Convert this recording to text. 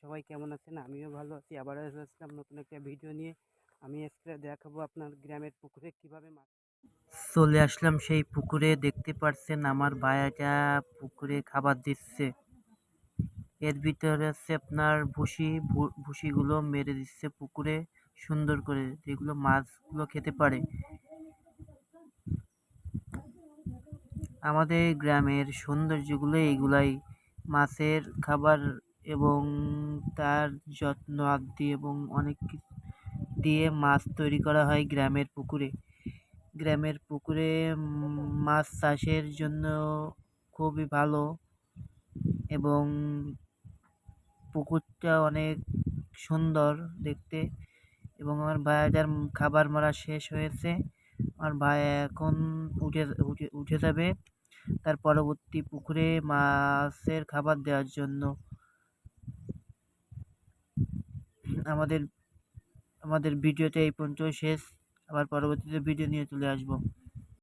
সবাই কেমন আছেন? আমিও ভালো আছি। আবারও আসলাম নতুন একটা ভিডিও নিয়ে। আমি আজকে দেখাবো আপনার গ্রামের পুকুরে কিভাবে মাছ। চলে আসলাম সেই পুকুরে, দেখতে পারছেন আমার ভাইয়াটা পুকুরে খাবার দিচ্ছে। এর ভিতরে হচ্ছে আপনার ভুসিগুলো মেরে দিচ্ছে পুকুরে সুন্দর করে, যেগুলো মাছগুলো খেতে পারে। আমাদের গ্রামের সৌন্দর্যগুলো এইগুলাই, মাছের খাবার এবং তার যত্ন আদি এবং অনেক কিছু দিয়ে মাছ তৈরি করা হয় গ্রামের পুকুরে। গ্রামের পুকুরে মাছ চাষের জন্য খুবই ভালো এবং পুকুরটা অনেক সুন্দর দেখতে। এবং আমার ভাইয়াটার খাবার মারা শেষ হয়েছে। আমার ভাইয়া এখন উঠে উঠে উঠে যাবে তার পরবর্তী পুকুরে মাছের খাবার দেওয়ার জন্য। আমাদের আমাদের ভিডিওটা এই পর্যন্ত শেষ। আবার পরবর্তীতে ভিডিও নিয়ে চলে আসবো।